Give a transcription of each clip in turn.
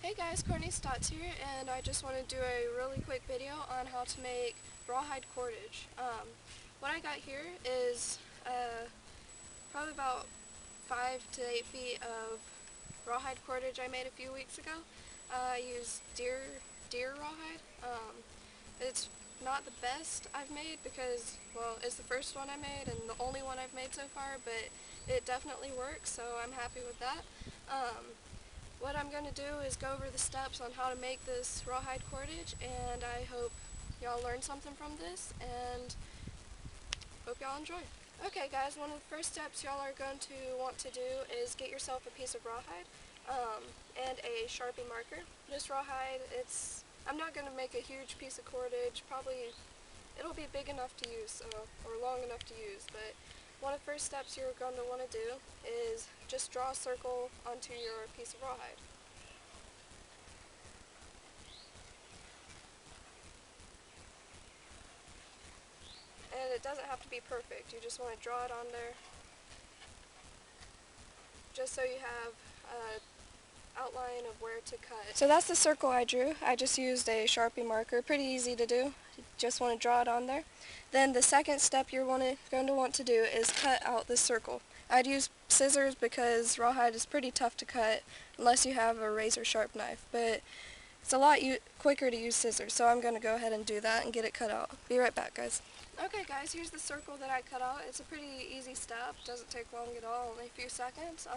Hey guys, Courtney Stotts here, and I just want to do a really quick video on how to make rawhide cordage. What I got here is probably about 5 to 8 feet of rawhide cordage I made a few weeks ago. I used deer rawhide. It's not the best I've made because, well, it's the first one I made and the only one I've made so far, but it definitely works, so I'm happy with that. What I'm going to do is go over the steps on how to make this rawhide cordage, and I hope y'all learn something from this, and hope y'all enjoy. Okay guys, one of the first steps y'all are going to want to do is get yourself a piece of rawhide and a Sharpie marker. This rawhide, I'm not going to make a huge piece of cordage, probably it'll be big enough to use, or long enough to use, but one of the first steps you're going to want to do is just draw a circle onto your piece of rawhide. And it doesn't have to be perfect, you just want to draw it on there just so you have an outline of where to cut. So that's the circle I drew. I just used a Sharpie marker, pretty easy to do. You just want to draw it on there. Then the second step you're going to want to do is cut out this circle. I'd use scissors because rawhide is pretty tough to cut unless you have a razor sharp knife, but it's a lot quicker to use scissors, so I'm going to go ahead and do that and get it cut out. Be right back, guys. Okay guys, here's the circle that I cut out. It's a pretty easy step, doesn't take long at all, only a few seconds.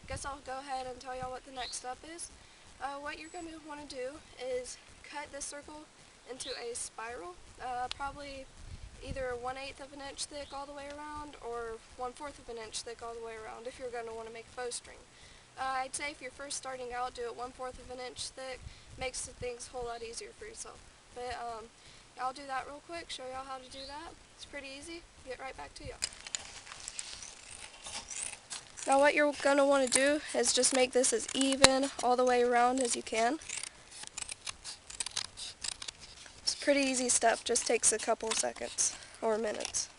Guess I'll go ahead and tell y'all what the next step is. What you're going to want to do is cut this circle into a spiral, probably either 1/8 of an inch thick all the way around or 1/4 of an inch thick all the way around if you're going to want to make a bowstring. I'd say if you're first starting out, do it 1/4 of an inch thick, makes things a whole lot easier for yourself. But I'll do that real quick, show y'all how to do that. It's pretty easy. Get right back to y'all. Now what you're going to want to do is just make this as even all the way around as you can. It's a pretty easy step, just takes a couple seconds or minutes.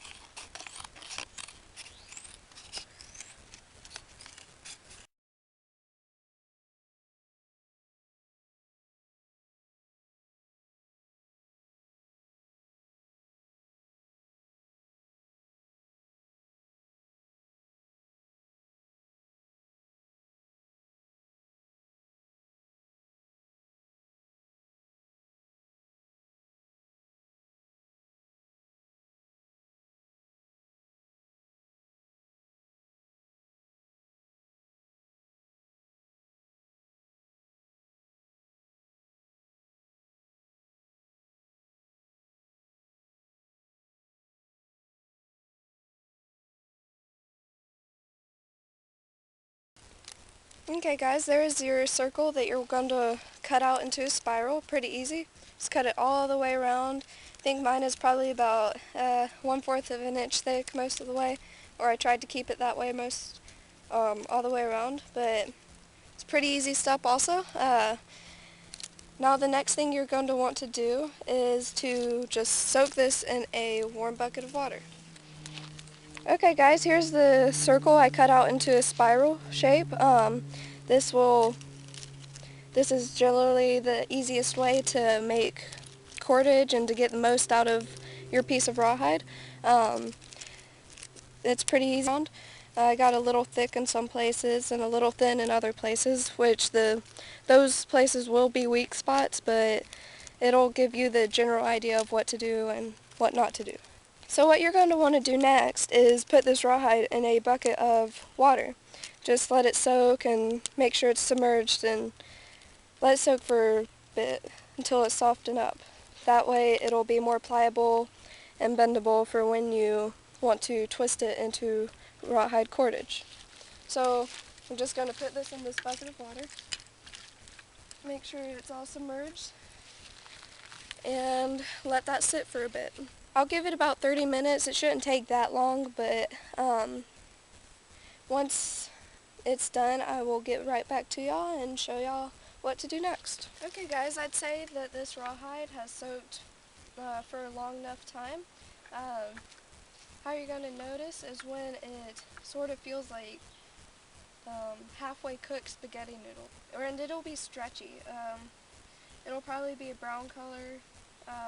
Okay guys, there is your circle that you're going to cut out into a spiral. Pretty easy. Just cut it all the way around. I think mine is probably about 1/4 of an inch thick most of the way, or I tried to keep it that way all the way around, but it's a pretty easy step also. Now the next thing you're going to want to do is to just soak this in a warm bucket of water. Okay guys, here's the circle I cut out into a spiral shape. This is generally the easiest way to make cordage and to get the most out of your piece of rawhide. It's pretty easy. I got a little thick in some places and a little thin in other places, which those places will be weak spots, but it'll give you the general idea of what to do and what not to do. So what you're going to want to do next is put this rawhide in a bucket of water. Just let it soak and make sure it's submerged and let it soak for a bit until it's softened up. That way it'll be more pliable and bendable for when you want to twist it into rawhide cordage. So I'm just going to put this in this bucket of water, make sure it's all submerged, and let that sit for a bit. I'll give it about 30 minutes. It shouldn't take that long, but once it's done, I will get right back to y'all and show y'all what to do next. Okay guys, I'd say that this rawhide has soaked for a long enough time. How you're going to notice is when it sort of feels like halfway cooked spaghetti noodle, and it'll be stretchy. It'll probably be a brown color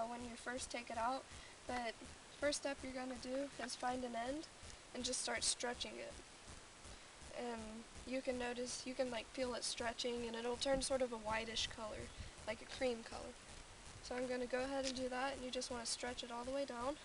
when you first take it out, but first step you're going to do is find an end and just start stretching it. And you can notice, you can like feel it stretching, and it'll turn sort of a whitish color, like a cream color. So I'm going to go ahead and do that, and you just want to stretch it all the way down.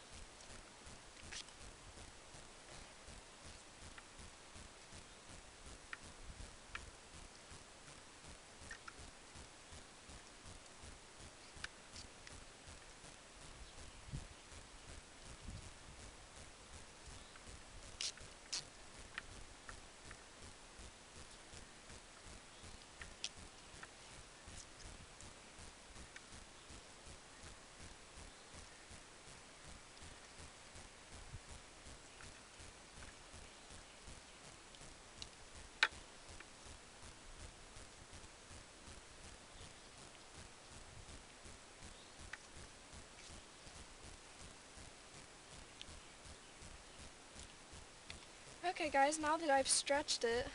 Okay guys, now that I've stretched it,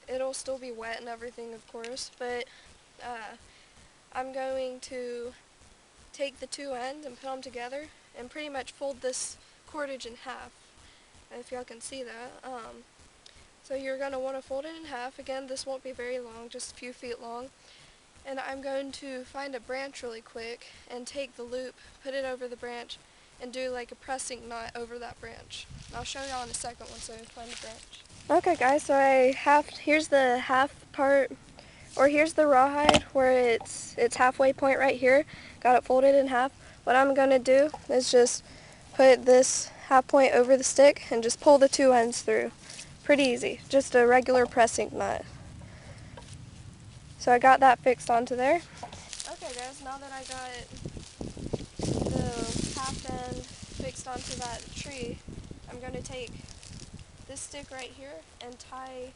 it'll still be wet and everything of course, but I'm going to take the two ends and put them together and pretty much fold this cordage in half, if y'all can see that. So you're going to want to fold it in half. Again, this won't be very long, just a few feet long. And I'm going to find a branch really quick and take the loop, put it over the branch, and do like a pressing knot over that branch. I'll show y'all in a second once I find the branch. Okay guys, so here's the half part, or here's the rawhide where it's halfway point right here. Got it folded in half. What I'm going to do is just put this half point over the stick and just pull the two ends through. Pretty easy, just a regular pressing knot. So I got that fixed onto there. Okay guys, now that I got the half end fixed onto that tree, I'm going to take this stick right here and tie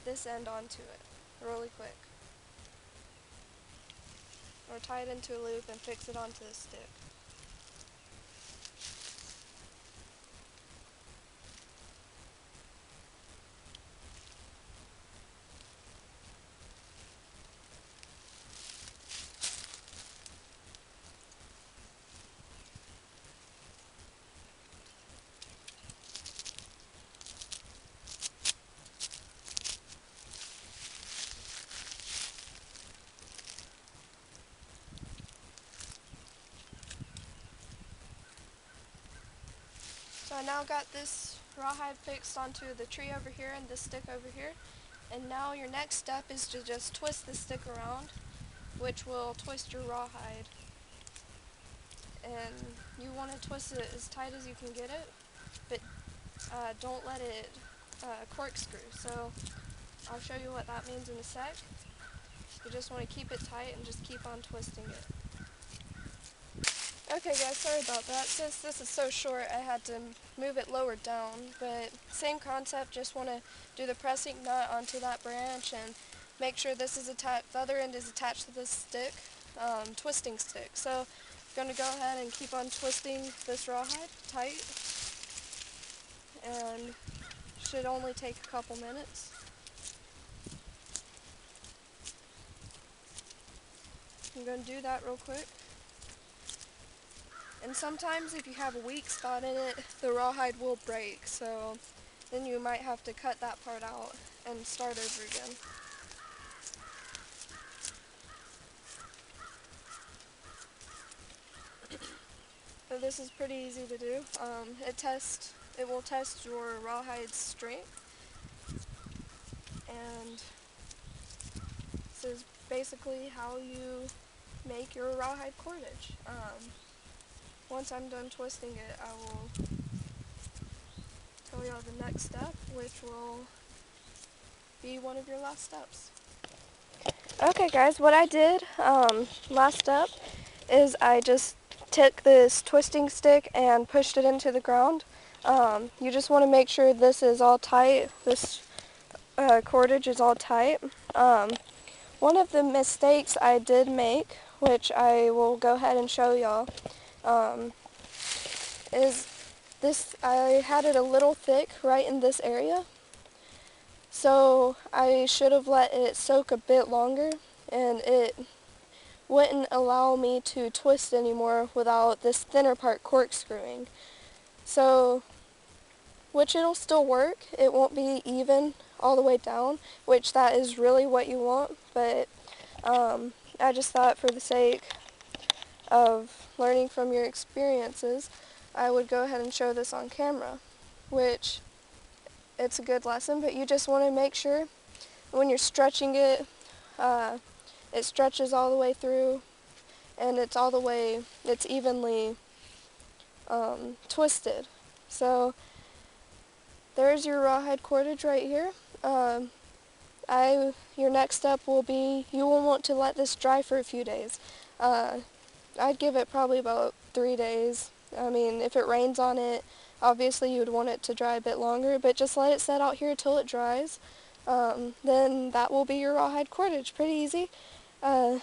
this end onto it really quick. Or tie it into a loop and fix it onto the stick. So I now got this rawhide fixed onto the tree over here and this stick over here. And now your next step is to just twist the stick around, which will twist your rawhide. And you want to twist it as tight as you can get it, but don't let it corkscrew. So I'll show you what that means in a sec. You just want to keep it tight and just keep on twisting it. Okay guys, sorry about that. Since this is so short, I had to move it lower down, but same concept, just want to do the pressing knot onto that branch and make sure this is attached, the other end is attached to this stick, twisting stick. So I'm going to go ahead and keep on twisting this rawhide tight, and should only take a couple minutes. I'm going to do that real quick. And sometimes if you have a weak spot in it, the rawhide will break, so then you might have to cut that part out and start over again. So this is pretty easy to do. It will test your rawhide's strength, and this is basically how you make your rawhide cordage. Once I'm done twisting it, I will tell y'all the next step, which will be one of your last steps. Okay guys, what I did last step is I just took this twisting stick and pushed it into the ground. You just want to make sure this is all tight, this cordage is all tight. One of the mistakes I did make, which I will go ahead and show y'all, is this. I had it a little thick right in this area, So I should have let it soak a bit longer, and it wouldn't allow me to twist anymore without this thinner part corkscrewing. So, which it'll still work, it won't be even all the way down, which that is really what you want, but I just thought for the sake of learning from your experiences, I would go ahead and show this on camera, which it's a good lesson, but you just want to make sure when you're stretching it, it stretches all the way through, and it's evenly twisted. So there's your rawhide cordage right here. Your next step will be you will want to let this dry for a few days. I'd give it probably about 3 days. I mean, if it rains on it, obviously you would want it to dry a bit longer, but just let it set out here till it dries. Then that will be your rawhide cordage. Pretty easy. It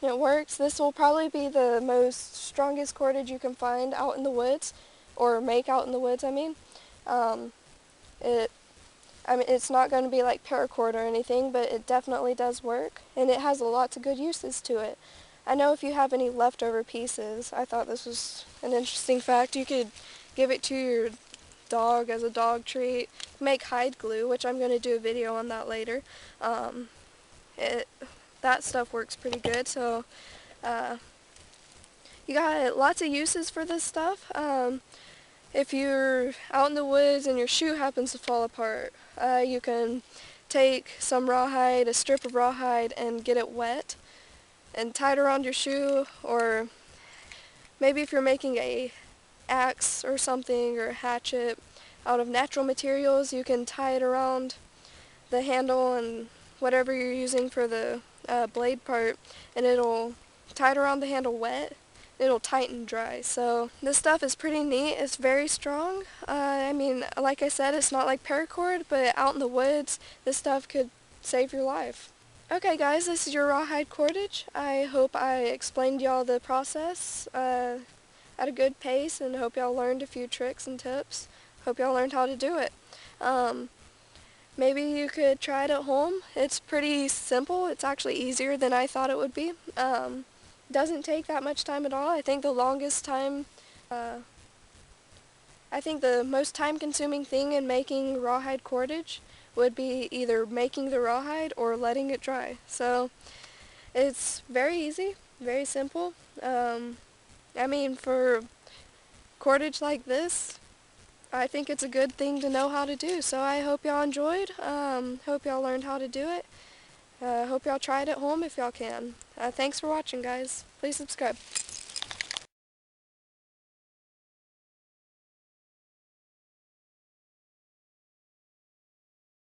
works. This will probably be the most strongest cordage you can find out in the woods, or make out in the woods, I mean. It's not going to be like paracord or anything, but it definitely does work, and it has lots of good uses to it. I know if you have any leftover pieces, I thought this was an interesting fact, you could give it to your dog as a dog treat. Make hide glue, which I'm going to do a video on that later. That stuff works pretty good, so you got lots of uses for this stuff. If you're out in the woods and your shoe happens to fall apart, you can take some rawhide, a strip of rawhide, and get it wet and tie it around your shoe, or maybe if you're making a axe or something, or a hatchet out of natural materials, you can tie it around the handle and whatever you're using for the blade part, and it'll tie it around the handle wet. It'll tighten dry. So this stuff is pretty neat. It's very strong. I mean, like I said, it's not like paracord, but out in the woods, this stuff could save your life. Okay guys, this is your rawhide cordage. I hope I explained y'all the process at a good pace, and hope y'all learned a few tricks and tips. Hope y'all learned how to do it. Maybe you could try it at home. It's pretty simple. It's actually easier than I thought it would be. Doesn't take that much time at all. I think the most time-consuming thing in making rawhide cordage would be either making the rawhide or letting it dry. So it's very easy, very simple. I mean, for cordage like this, I think it's a good thing to know how to do. So I hope y'all enjoyed. Hope y'all learned how to do it. Hope y'all try it at home if y'all can. Thanks for watching, guys. Please subscribe.